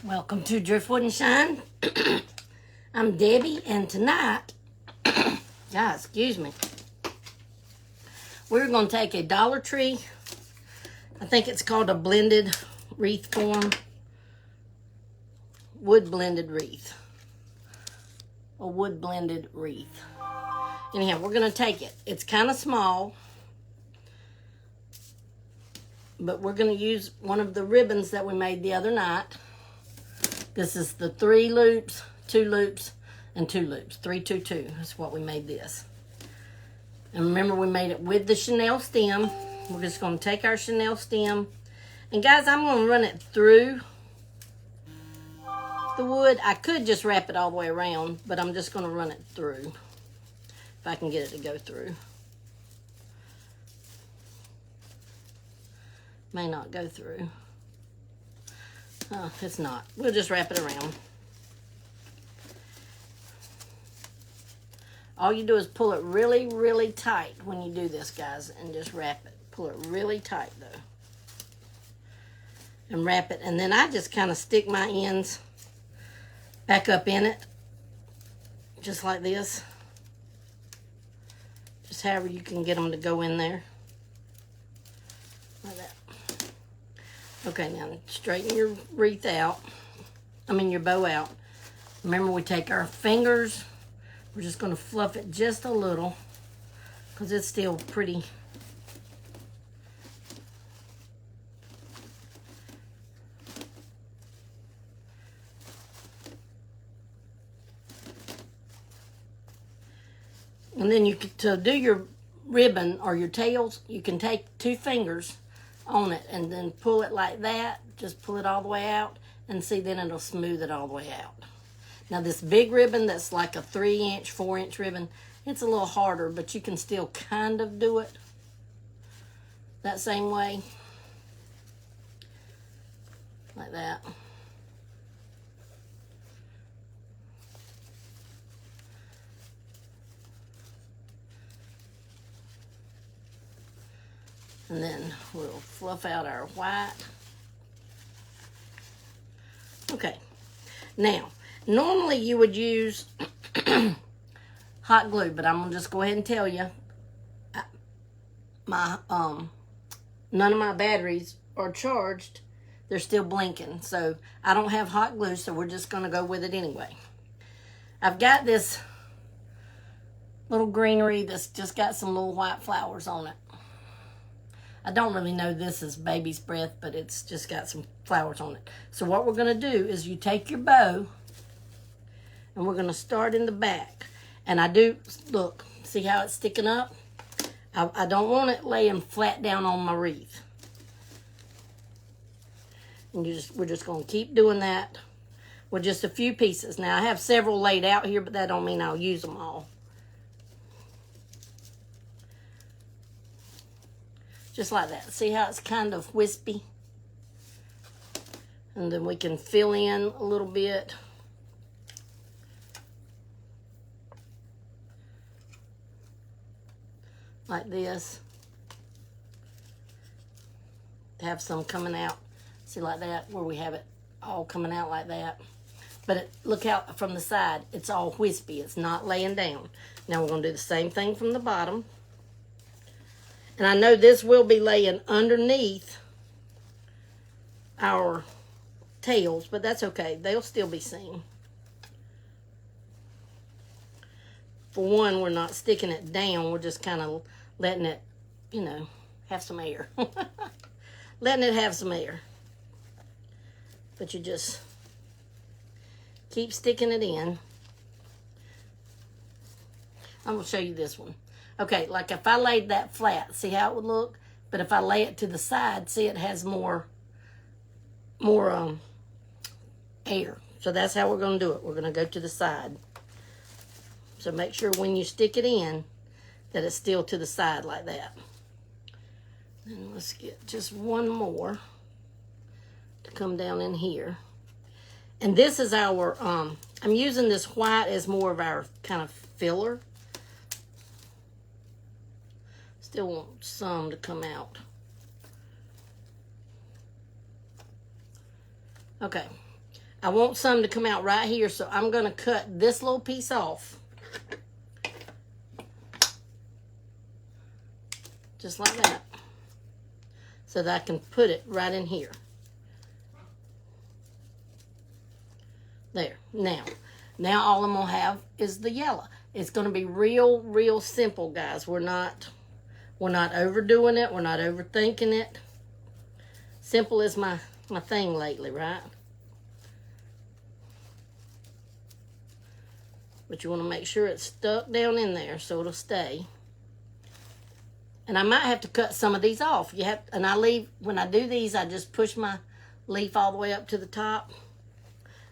Welcome to Driftwood and Shine. I'm Debbie, and tonight, excuse me, we're going to take a Dollar Tree, I think it's called a blended wreath form, wood blended wreath, a wood blended wreath. Anyhow, we're going to take it. It's kind of small, but we're going to use one of the ribbons that we made the other night. This is the 3 loops, 2 loops, and 2 loops. 3, 2, 2 is what we made this. And remember, we made it with the chenille stem. We're just going to take our chenille stem. And guys, I'm going to run it through the wood. I could just wrap it all the way around, but I'm just going to run it through. If I can get it to go through. May not go through. Oh, it's not. We'll just wrap it around. All you do is pull it really, really tight when you do this, guys, and just wrap it. Pull it really tight, though. And wrap it. And then I just kind of stick my ends back up in it. Just like this. Just however you can get them to go in there. Like that. Okay, now straighten your wreath out. Your bow out. Remember, we take our fingers. We're just going to fluff it just a little because it's still pretty. And then to do your ribbon or your tails, you can take 2 fingers on it and then pull it like that. Just pull it all the way out and see, then it'll smooth it all the way out. Now this big ribbon that's like a 3-inch, 4-inch ribbon, it's a little harder, but you can still kind of do it that same way. Like that. And then we'll fluff out our white. Okay. Now, normally you would use hot glue, but I'm gonna just go ahead and tell you, my none of my batteries are charged. They're still blinking, so I don't have hot glue, so we're just gonna go with it anyway. I've got this little greenery that's just got some little white flowers on it. I don't really know this is baby's breath, but it's just got some flowers on it. So what we're going to do is you take your bow, and we're going to start in the back. And I do, look, see how it's sticking up? I don't want it laying flat down on my wreath. And we're just going to keep doing that with just a few pieces. Now, I have several laid out here, but that don't mean I'll use them all. Just like that. See how it's kind of wispy? And then we can fill in a little bit. Like this. Have some coming out. See, like that, where we have it all coming out like that. But look out from the side. It's all wispy. It's not laying down. Now we're going to do the same thing from the bottom. And I know this will be laying underneath our tails, but that's okay. They'll still be seen. For one, we're not sticking it down. We're just kind of letting it, have some air. Letting it have some air. But you just keep sticking it in. I'm going to show you this one. Okay, like if I laid that flat, see how it would look? But if I lay it to the side, see, it has more air. So that's how we're going to do it. We're going to go to the side. So make sure when you stick it in that it's still to the side like that. And let's get just one more to come down in here. And this is our, I'm using this white as more of our kind of filler. Still want some to come out. Okay. I want some to come out right here, so I'm going to cut this little piece off. Just like that. So that I can put it right in here. There. Now all I'm going to have is the yellow. It's going to be real simple, guys. We're not overdoing it. We're not overthinking it. Simple is my thing lately, right? But you want to make sure it's stuck down in there so it'll stay. And I might have to cut some of these off. And I leave, when I do these, I just push my leaf all the way up to the top,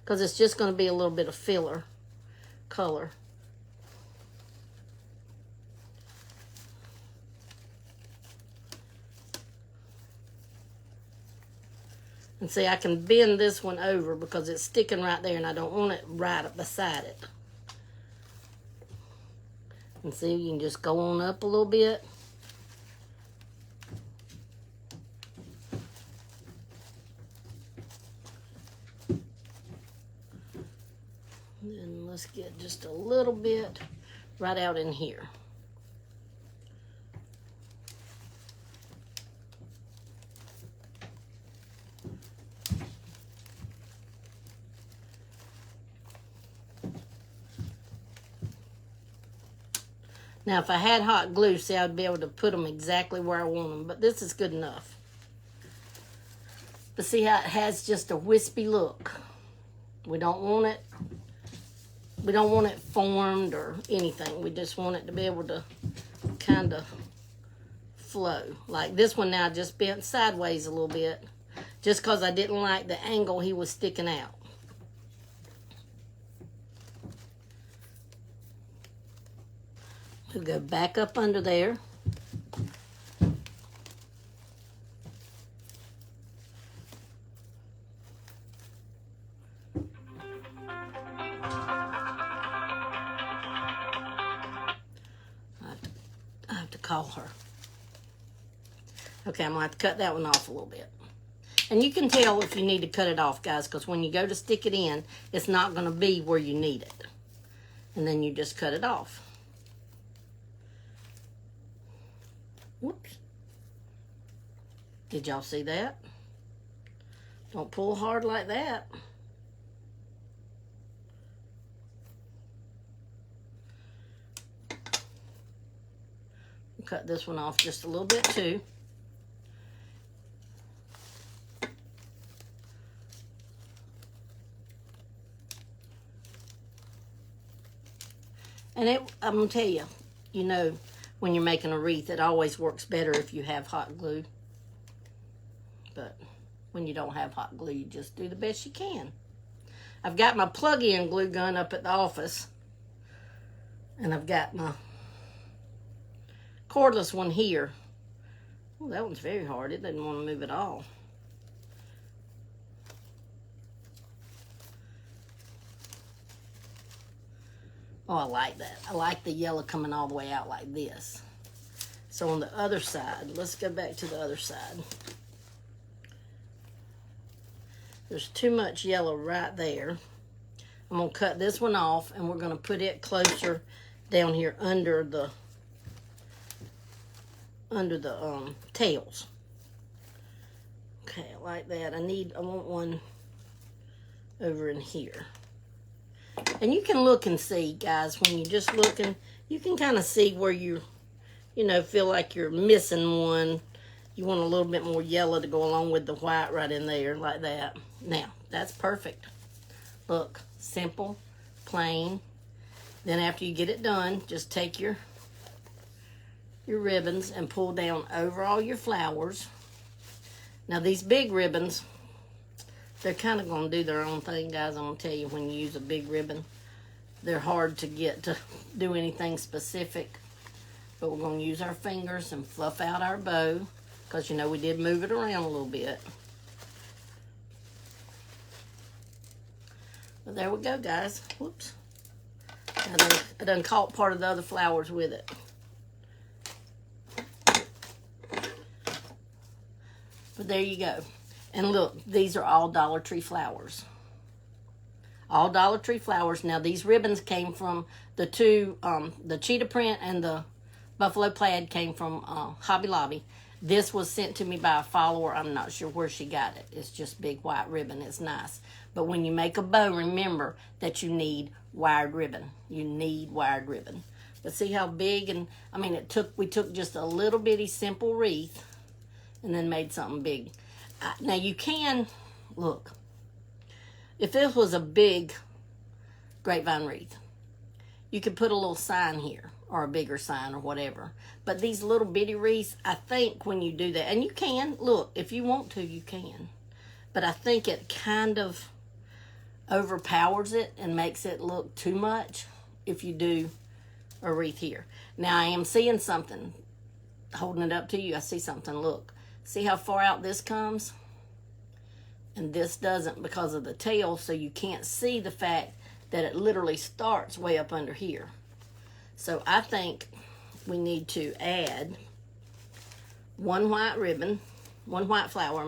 because it's just going to be a little bit of filler color. And see, I can bend this one over because it's sticking right there and I don't want it right up beside it. And see, you can just go on up a little bit. Then let's get just a little bit right out in here. Now, if I had hot glue, see, I'd be able to put them exactly where I want them. But this is good enough. But see how it has just a wispy look. We don't want it formed or anything. We just want it to be able to kind of flow. Like this one now, I just bent sideways a little bit. Just because I didn't like the angle he was sticking out. We'll go back up under there. I have to call her. Okay, I'm going to have to cut that one off a little bit. And you can tell if you need to cut it off, guys, because when you go to stick it in, it's not going to be where you need it. And then you just cut it off. Whoops. Did y'all see that? Don't pull hard like that. Cut this one off just a little bit too. And I'm going to tell you, you know, when you're making a wreath, it always works better if you have hot glue. But when you don't have hot glue, you just do the best you can. I've got my plug-in glue gun up at the office. And I've got my cordless one here. Oh, that one's very hard. It doesn't want to move at all. Oh, I like that. I like the yellow coming all the way out like this. So on the other side, let's go back to the other side. There's too much yellow right there. I'm going to cut this one off, and we're going to put it closer down here under the tails. Okay, like that. I want one over in here. And you can look and see, guys, when you're just looking, you can kind of see where you feel like you're missing one. You want a little bit more yellow to go along with the white right in there, like that. Now, that's perfect. Look, simple, plain. Then after you get it done, just take your ribbons and pull down over all your flowers. Now, these big ribbons, they're kind of going to do their own thing, guys. I'm going to tell you, when you use a big ribbon, they're hard to get to do anything specific. But we're going to use our fingers and fluff out our bow, because, you know, we did move it around a little bit. But there we go, guys. Whoops. I done caught part of the other flowers with it. But there you go. And look, these are all Dollar Tree flowers. All Dollar Tree flowers. Now, these ribbons came from the two, the cheetah print and the buffalo plaid came from Hobby Lobby. This was sent to me by a follower. I'm not sure where she got it. It's just big white ribbon. It's nice. But when you make a bow, remember that you need wired ribbon. You need wired ribbon. But see how big, and I mean, we took just a little bitty simple wreath and then made something big. Now you can, look, if this was a big grapevine wreath, you could put a little sign here or a bigger sign or whatever. But these little bitty wreaths, I think when you do that, and you can, look, if you want to, you can. But I think it kind of overpowers it and makes it look too much if you do a wreath here. Now I am seeing something, holding it up to you. I see something, look. See how far out this comes? And this doesn't because of the tail, so you can't see the fact that it literally starts way up under here. So I think we need to add one white ribbon, one white flower,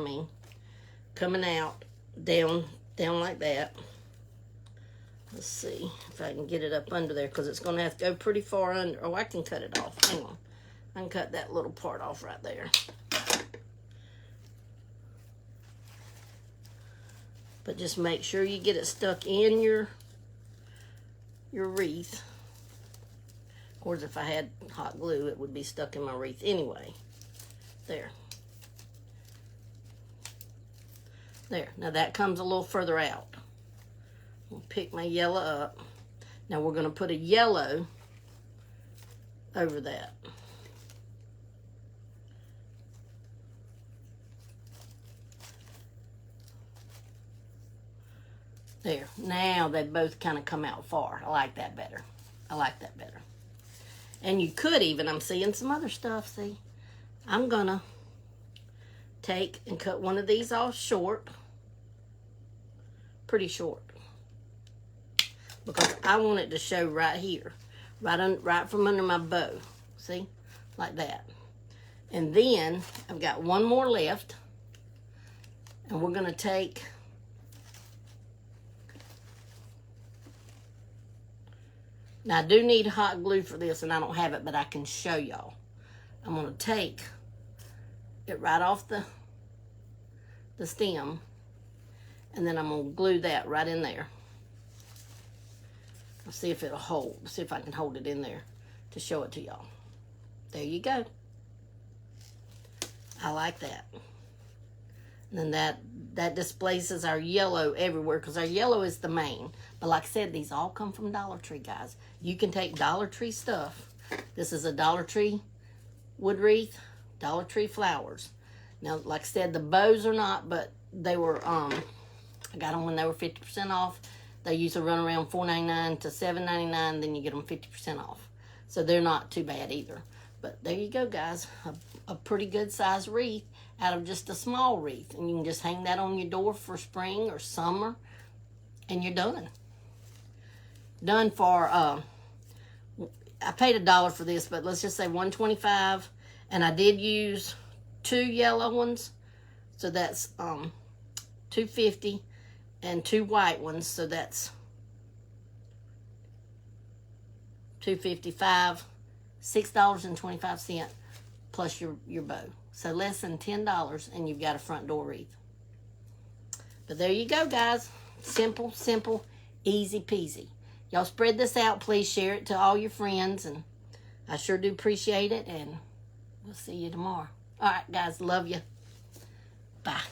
coming out down like that. Let's see if I can get it up under there because it's going to have to go pretty far under. Oh, I can cut it off. Hang on. I can cut that little part off right there. But just make sure you get it stuck in your wreath. Of course, if I had hot glue, it would be stuck in my wreath anyway. There. There. Now that comes a little further out. I'll pick my yellow up. Now we're going to put a yellow over that. There. Now they both kind of come out far. I like that better. I like that better. And you could even, I'm seeing some other stuff, see? I'm going to take and cut one of these off short. Pretty short. Because I want it to show right here. Right from under my bow. See? Like that. And then I've got one more left. And we're going to take... Now, I do need hot glue for this, and I don't have it, but I can show y'all. I'm going to take it right off the stem, and then I'm going to glue that right in there. I'll see if it'll hold. See if I can hold it in there to show it to y'all. There you go. I like that. And then that displaces our yellow everywhere because our yellow is the main. But like I said, these all come from Dollar Tree, guys. You can take Dollar Tree stuff. This is a Dollar Tree wood wreath, Dollar Tree flowers. Now, like I said, the bows are not, but they were, I got them when they were 50% off. They usually run around $4.99 to $7.99, then you get them 50% off. So they're not too bad either. But there you go, guys. A pretty good size wreath out of just a small wreath. And you can just hang that on your door for spring or summer. And you're done. Done for, I paid $1 for this, but let's just say $1.25. And I did use 2 yellow ones. So that's $2.50. And 2 white ones. So that's $2.55. $6.25 plus your bow. So less than $10 and you've got a front door wreath. But there you go, guys. Simple, simple, easy peasy. Y'all spread this out. Please share it to all your friends. And I sure do appreciate it. And we'll see you tomorrow. All right, guys. Love you. Bye.